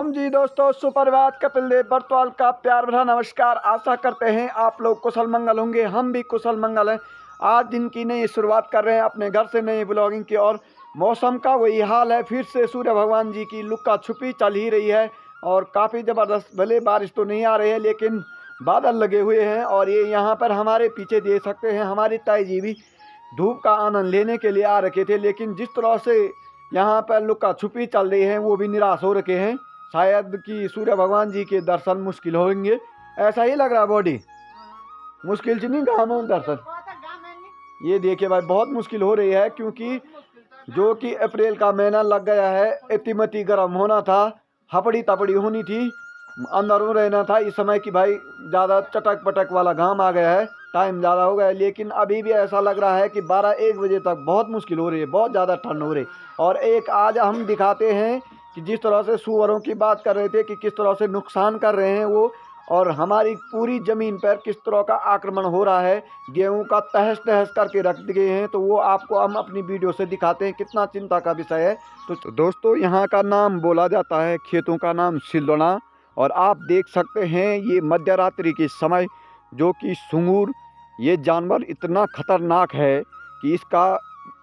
राम जी दोस्तों, सुप्रभात। कपिल देव बर्तवाल का प्यार भरा नमस्कार। आशा करते हैं आप लोग कुशल मंगल होंगे, हम भी कुशल मंगल हैं। आज दिन की नई शुरुआत कर रहे हैं अपने घर से नई ब्लॉगिंग की। और मौसम का वही हाल है, फिर से सूर्य भगवान जी की लुक्का छुपी चल ही रही है और काफ़ी ज़बरदस्त। भले बारिश तो नहीं आ रही है लेकिन बादल लगे हुए हैं। और ये यहाँ पर हमारे पीछे देख सकते हैं, हमारी ताई जी भी धूप का आनंद लेने के लिए आ रखे थे, लेकिन जिस तरह से यहाँ पर लुक्का छुपी चल रही है वो भी निराश हो रखे हैं। शायद कि सूर्य भगवान जी के दर्शन मुश्किल होंगे, ऐसा ही लग रहा है। बॉडी मुश्किल से नहीं गाँव में दर्शन। ये देखिए भाई, बहुत मुश्किल हो रही है क्योंकि जो कि अप्रैल का महीना लग गया है। इतिमती गर्म होना था, हपड़ी तपड़ी होनी थी, अंदर रहना था। इस समय की भाई ज़्यादा चटक पटक वाला घाम आ गया है, टाइम ज़्यादा हो गया है। लेकिन अभी भी ऐसा लग रहा है कि 12-1 बजे तक बहुत मुश्किल हो रही है, बहुत ज़्यादा ठंड हो रही है। और एक आज हम दिखाते हैं कि जिस तरह से सुअरों की बात कर रहे थे कि किस तरह से नुकसान कर रहे हैं वो, और हमारी पूरी ज़मीन पर किस तरह का आक्रमण हो रहा है, गेहूं का तहस नहस करके रख दिए हैं। तो वो आपको हम अपनी वीडियो से दिखाते हैं, कितना चिंता का विषय है। तो दोस्तों, यहाँ का नाम बोला जाता है, खेतों का नाम सिलदोना। और आप देख सकते हैं ये मध्य रात्रि के समय जो कि सुंगूर, ये जानवर इतना खतरनाक है कि इसका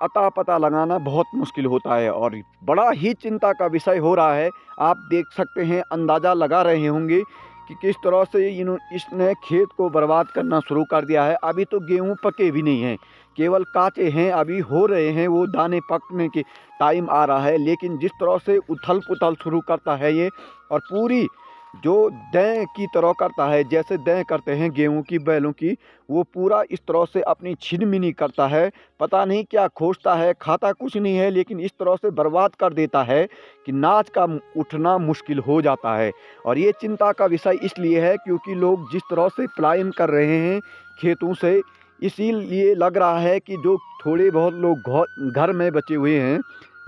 अता पता लगाना बहुत मुश्किल होता है और बड़ा ही चिंता का विषय हो रहा है। आप देख सकते हैं, अंदाज़ा लगा रहे होंगे कि किस तरह से इसने खेत को बर्बाद करना शुरू कर दिया है। अभी तो गेहूं पके भी नहीं हैं, केवल काचे हैं, अभी हो रहे हैं, वो दाने पकने के टाइम आ रहा है। लेकिन जिस तरह से उथल पुथल शुरू करता है ये, और पूरी जो दें की तरह करता है, जैसे दें करते हैं गेहूं की बैलों की, वो पूरा इस तरह से अपनी छिनमिनी करता है। पता नहीं क्या खोजता है, खाता कुछ नहीं है, लेकिन इस तरह से बर्बाद कर देता है कि नाच का उठना मुश्किल हो जाता है। और ये चिंता का विषय इसलिए है क्योंकि लोग जिस तरह से पलायन कर रहे हैं खेतों से, इसीलिए लग रहा है कि जो थोड़े बहुत लोग घर में बचे हुए हैं,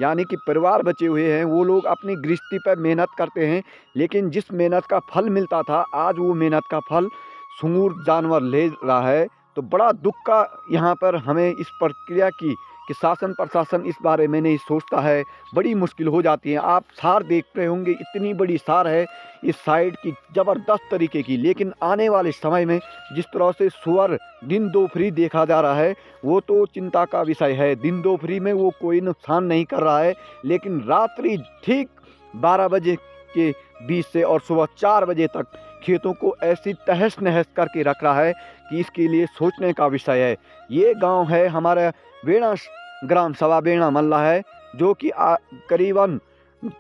यानी कि परिवार बचे हुए हैं, वो लोग अपनी गृहस्थी पर मेहनत करते हैं। लेकिन जिस मेहनत का फल मिलता था, आज वो मेहनत का फल सुंगूर जानवर ले रहा है। तो बड़ा दुख का यहाँ पर हमें इस प्रक्रिया की कि शासन प्रशासन इस बारे में नहीं सोचता है, बड़ी मुश्किल हो जाती है। आप सार देख रहे होंगे, इतनी बड़ी सार है इस साइड की, ज़बरदस्त तरीके की। लेकिन आने वाले समय में जिस तरह से सुअर दिन दोपहरी देखा जा रहा है, वो तो चिंता का विषय है। दिन दोपहरी में वो कोई नुकसान नहीं कर रहा है, लेकिन रात्रि ठीक 12 बजे के बीच से और सुबह 4 बजे तक खेतों को ऐसी तहस नहस करके रख रहा है कि इसके लिए सोचने का विषय है। ये गांव है हमारा बेड़ा, ग्राम सभा बेड़ा मल्ला है, जो कि करीबन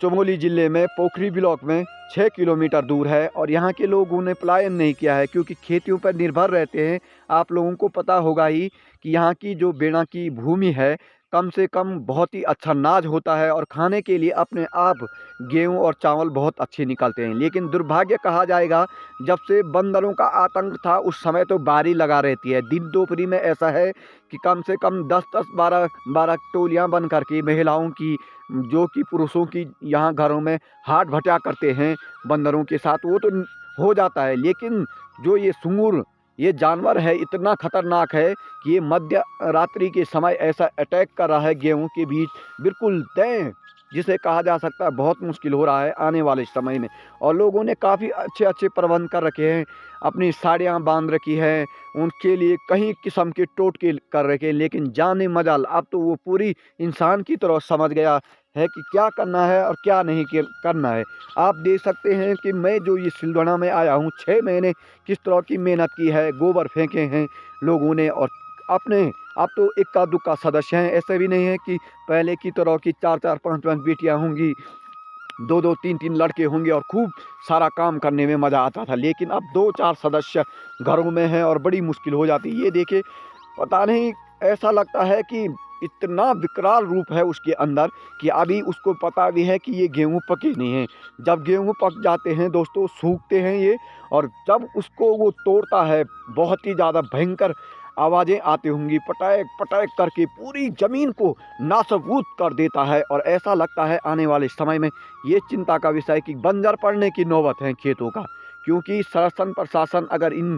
चमोली ज़िले में पोखरी ब्लॉक में 6 किलोमीटर दूर है। और यहाँ के लोगों ने पलायन नहीं किया है क्योंकि खेतियों पर निर्भर रहते हैं। आप लोगों को पता होगा ही कि यहाँ की जो बेड़ा की भूमि है, कम से कम बहुत ही अच्छा अनाज होता है और खाने के लिए अपने आप गेहूं और चावल बहुत अच्छे निकलते हैं। लेकिन दुर्भाग्य कहा जाएगा, जब से बंदरों का आतंक था उस समय तो बारी लगा रहती है। दिन दोपहरी में ऐसा है कि कम से कम 10-10, 12-12 टोलियाँ बन करके महिलाओं की, जो कि पुरुषों की यहाँ घरों में हाट भटिया करते हैं बंदरों के साथ, वो तो हो जाता है। लेकिन जो ये सुंगूर, ये जानवर है, इतना खतरनाक है कि ये मध्य रात्रि के समय ऐसा अटैक कर रहा है गेहूं के बीच, बिल्कुल दें जिसे कहा जा सकता है। बहुत मुश्किल हो रहा है आने वाले समय में। और लोगों ने काफ़ी अच्छे अच्छे प्रबंध कर रखे हैं, अपनी साड़ियाँ बांध रखी है, उनके लिए कई किस्म के टोटके कर रखे हैं। लेकिन जाने मजाल, अब तो वो पूरी इंसान की तरह समझ गया है कि क्या करना है और क्या नहीं करना है। आप देख सकते हैं कि मैं जो ये सिलदोना में आया हूँ, 6 महीने किस तरह की मेहनत की है, गोबर फेंके हैं लोगों ने। और अपने अब तो इक्का दुक्का सदस्य हैं, ऐसे भी नहीं है कि पहले की तरह की 4-4, 5-5 बेटियां होंगी, 2-2, 3-3 लड़के होंगे और खूब सारा काम करने में मज़ा आता था। लेकिन अब 2-4 सदस्य घरों में हैं और बड़ी मुश्किल हो जाती है। ये देखिए, पता नहीं, ऐसा लगता है कि इतना विकराल रूप है उसके अंदर कि अभी उसको पता भी है कि ये गेहूं पके नहीं हैं। जब गेहूं पक जाते हैं दोस्तों, सूखते हैं ये, और जब उसको वो तोड़ता है, बहुत ही ज़्यादा भयंकर आवाज़ें आती होंगी, पटाक पटाक करके पूरी ज़मीन को नासबूद कर देता है। और ऐसा लगता है आने वाले समय में ये चिंता का विषय कि बंजर पड़ने की नौबत है खेतों का, क्योंकि शासन प्रशासन अगर इन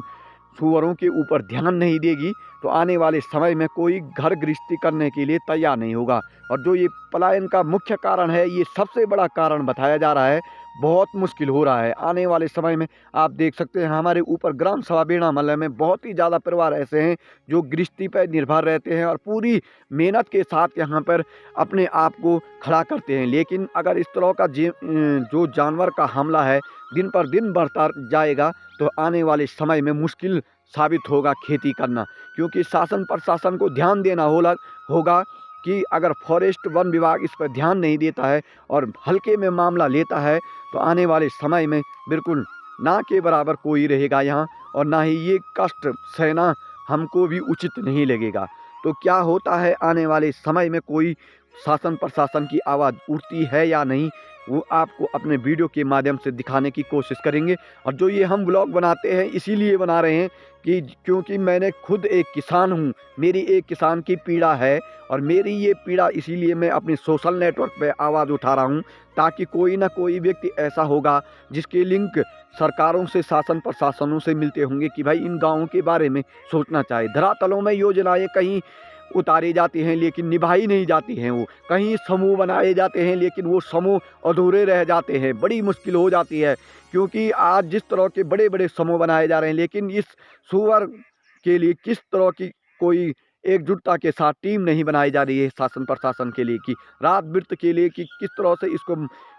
सुअरों के ऊपर ध्यान नहीं देगी तो आने वाले समय में कोई घर गृहस्थी करने के लिए तैयार नहीं होगा। और जो ये पलायन का मुख्य कारण है, ये सबसे बड़ा कारण बताया जा रहा है, बहुत मुश्किल हो रहा है। आने वाले समय में आप देख सकते हैं हमारे ऊपर ग्राम सभा बेड़ा मल्ल में बहुत ही ज़्यादा परिवार ऐसे हैं जो गृहस्थी पर निर्भर रहते हैं और पूरी मेहनत के साथ यहाँ पर अपने आप को खड़ा करते हैं। लेकिन अगर इस तरह का जो जानवर का हमला है दिन पर दिन बढ़ता जाएगा तो आने वाले समय में मुश्किल साबित होगा खेती करना, क्योंकि शासन प्रशासन को ध्यान देना होगा कि अगर फॉरेस्ट वन विभाग इस पर ध्यान नहीं देता है और हल्के में मामला लेता है तो आने वाले समय में बिल्कुल ना के बराबर कोई रहेगा यहाँ, और ना ही ये कष्ट सहना हमको भी उचित नहीं लगेगा। तो क्या होता है आने वाले समय में, कोई शासन प्रशासन की आवाज़ उठती है या नहीं, वो आपको अपने वीडियो के माध्यम से दिखाने की कोशिश करेंगे। और जो ये हम ब्लॉग बनाते हैं इसीलिए बना रहे हैं कि क्योंकि मैंने खुद एक किसान हूँ, मेरी एक किसान की पीड़ा है और मेरी ये पीड़ा इसीलिए मैं अपने सोशल नेटवर्क पे आवाज़ उठा रहा हूँ, ताकि कोई ना कोई व्यक्ति ऐसा होगा जिसके लिंक सरकारों से शासन प्रशासनों से मिलते होंगे कि भाई इन गाँवों के बारे में सोचना चाहिए। धरातलों में योजनाएँ कहीं उतारी जाती हैं लेकिन निभाई नहीं जाती हैं, वो कहीं समूह बनाए जाते हैं लेकिन वो समूह अधूरे रह जाते हैं। बड़ी मुश्किल हो जाती है, क्योंकि आज जिस तरह के बड़े बड़े समूह बनाए जा रहे हैं लेकिन इस सुअर के लिए किस तरह की कोई एकजुटता के साथ टीम नहीं बनाई जा रही है शासन प्रशासन के लिए कि रात बिरत के लिए कि किस तरह से इसको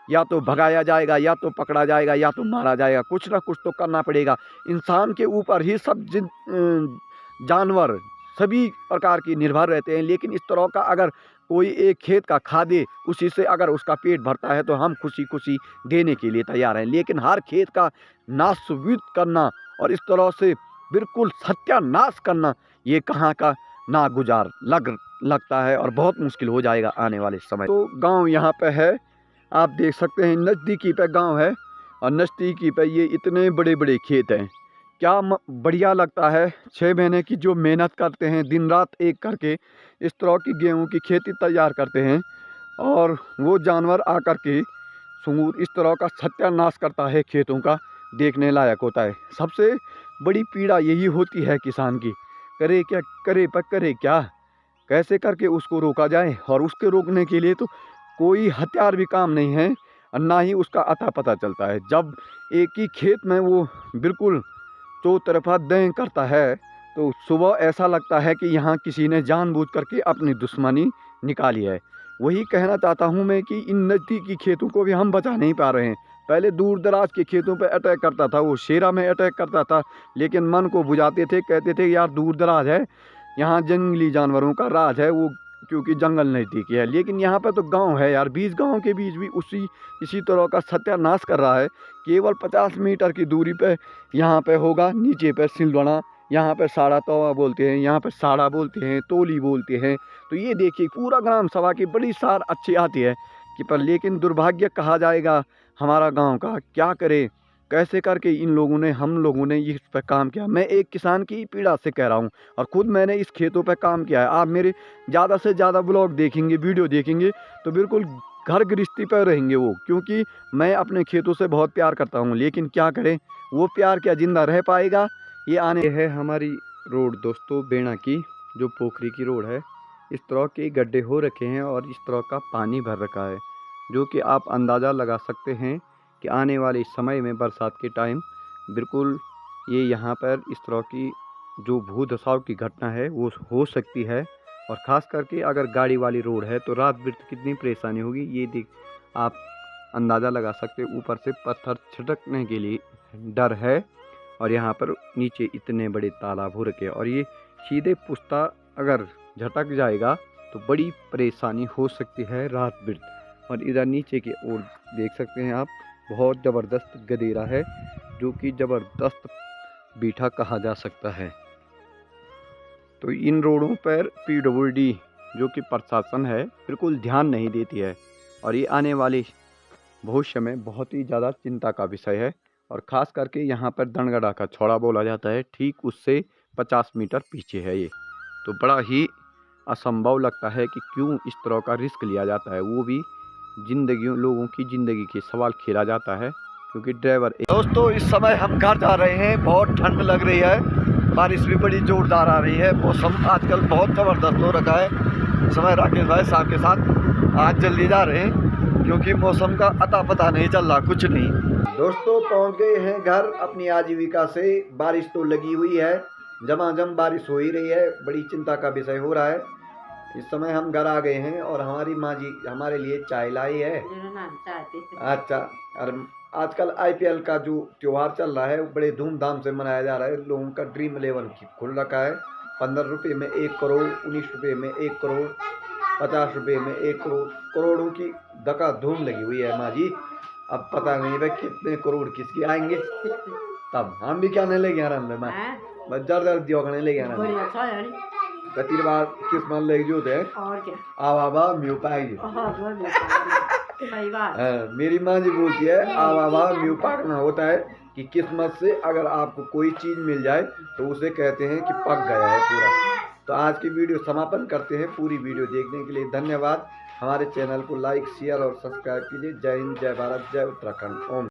या तो भगाया जाएगा या तो पकड़ा जाएगा या तो मारा जाएगा। कुछ ना कुछ तो करना पड़ेगा। इंसान के ऊपर ही सब जानवर सभी प्रकार की निर्भर रहते हैं, लेकिन इस तरह का अगर कोई एक खेत का खा दे उसी से अगर उसका पेट भरता है तो हम खुशी खुशी देने के लिए तैयार हैं। लेकिन हर खेत का नाशवित करना और इस तरह से बिल्कुल सत्यानाश करना ये कहाँ का नागुजार लगता है और बहुत मुश्किल हो जाएगा आने वाले समय। तो गांव यहाँ पे है, आप देख सकते हैं नज़दीकी पे गांव है और नज़दीकी पे ये इतने बड़े बड़े खेत हैं। क्या बढ़िया लगता है, 6 महीने की जो मेहनत करते हैं दिन रात एक करके इस तरह की गेहूं की खेती तैयार करते हैं और वो जानवर आकर के सूर इस तरह का सत्यानाश करता है खेतों का, देखने लायक होता है। सबसे बड़ी पीड़ा यही होती है किसान की, करे क्या करे पर करे क्या, कैसे करके उसको रोका जाए। और उसके रोकने के लिए तो कोई हथियार भी काम नहीं है और ना ही उसका अता पता चलता है। जब एक ही खेत में वो बिल्कुल चौतरफा दें करता है तो सुबह ऐसा लगता है कि यहाँ किसी ने जानबूझ करके अपनी दुश्मनी निकाली है। वही कहना चाहता हूँ मैं कि इन नज़दीकी खेतों को भी हम बचा नहीं पा रहे हैं। पहले दूर दराज के खेतों पे अटैक करता था, वो शेरा में अटैक करता था, लेकिन मन को बुझाते थे, कहते थे यार दूर दराज है, यहाँ जंगली जानवरों का राज है, वो क्योंकि जंगल नज़दीकी है। लेकिन यहाँ पे तो गांव है यार, 20 गांव के बीच भी इसी तरह का सत्यानाश कर रहा है। केवल 50 मीटर की दूरी पे यहाँ पे होगा, नीचे पे सिलवड़ा, यहाँ पे साड़ा तवा बोलते हैं, यहाँ पे साड़ा बोलते हैं, तोली बोलते हैं। तो ये देखिए पूरा ग्राम सभा की बड़ी सार अच्छी आती है कि पर लेकिन दुर्भाग्य कहा जाएगा हमारा गाँव का। क्या करे, कैसे करके हम लोगों ने इस पर काम किया। मैं एक किसान की पीड़ा से कह रहा हूँ और ख़ुद मैंने इस खेतों पर काम किया है। आप मेरे ज़्यादा से ज़्यादा ब्लॉग देखेंगे, वीडियो देखेंगे तो बिल्कुल घर गृहस्थी पर रहेंगे वो, क्योंकि मैं अपने खेतों से बहुत प्यार करता हूँ। लेकिन क्या करें, वो प्यार क्या ज़िंदा रह पाएगा। ये आने है हमारी रोड दोस्तों, बेड़ा की जो पोखरी की रोड है। इस तरह के गड्ढे हो रखे हैं और इस तरह का पानी भर रखा है, जो कि आप अंदाज़ा लगा सकते हैं कि आने वाले समय में बरसात के टाइम बिल्कुल ये यहाँ पर इस तरह की जो भूधसाव की घटना है वो हो सकती है। और ख़ास करके अगर गाड़ी वाली रोड है तो रात बिरत कितनी परेशानी होगी ये देख आप अंदाज़ा लगा सकते। ऊपर से पत्थर छिटकने के लिए डर है और यहाँ पर नीचे इतने बड़े तालाब हो रखे हैं और ये सीधे पुश्ता अगर झटक जाएगा तो बड़ी परेशानी हो सकती है रात बिरत। और इधर नीचे की ओर देख सकते हैं आप, बहुत ज़बरदस्त गदेरा है जो कि ज़बरदस्त बीठा कहा जा सकता है। तो इन रोडों पर PWD जो कि प्रशासन है बिल्कुल ध्यान नहीं देती है और ये आने वाले भविष्य में बहुत ही ज़्यादा चिंता का विषय है। और ख़ास करके यहाँ पर दनगड़ा का छोड़ा बोला जाता है, ठीक उससे 50 मीटर पीछे है ये। तो बड़ा ही असंभव लगता है कि क्यों इस तरह का रिस्क लिया जाता है, वो भी लोगों की ज़िंदगी के सवाल खेला जाता है। क्योंकि ड्राइवर दोस्तों इस समय हम घर जा रहे हैं, बहुत ठंड लग रही है, बारिश भी बड़ी ज़ोरदार आ रही है, मौसम आजकल बहुत ज़बरदस्त हो रखा है। इस समय राकेश भाई साहब के साथ आज जल्दी जा रहे हैं क्योंकि मौसम का अता पता नहीं चल रहा, कुछ नहीं। दोस्तों पहुंच गए हैं घर अपनी आजीविका से। बारिश तो लगी हुई है, झमाझम बारिश हो ही रही है, बड़ी चिंता का विषय हो रहा है। इस समय हम घर आ गए हैं और हमारी माँ जी हमारे लिए चाय लाई है। अच्छा, और आजकल IPL का जो त्योहार चल रहा है वो बड़े धूमधाम से मनाया जा रहा है। लोगों का ड्रीम 11 खुल रखा है। 15 रुपये में 1 करोड़, 19 रुपये में 1 करोड़, 50 रुपये में 1 करोड़, करोड़ों की धका धूम लगी हुई है माँ जी। अब पता नहीं भाई कितने करोड़ किसके आएंगे, तब हम भी क्या नहीं ले गया रहा मैं जर दियो खाने ले गया कती बार किस्मत ले जो थे और क्या आवा म्यू पाएगी। सही बात। मेरी माँ जी बोलती है आवा म्यू पाकना होता है कि किस्मत से अगर आपको कोई चीज मिल जाए तो उसे कहते हैं कि पक गया है पूरा। तो आज की वीडियो समापन करते हैं। पूरी वीडियो देखने के लिए धन्यवाद। हमारे चैनल को लाइक, शेयर और सब्सक्राइब कीजिए। जय हिंद, जय भारत, जय उत्तराखंड। ओम।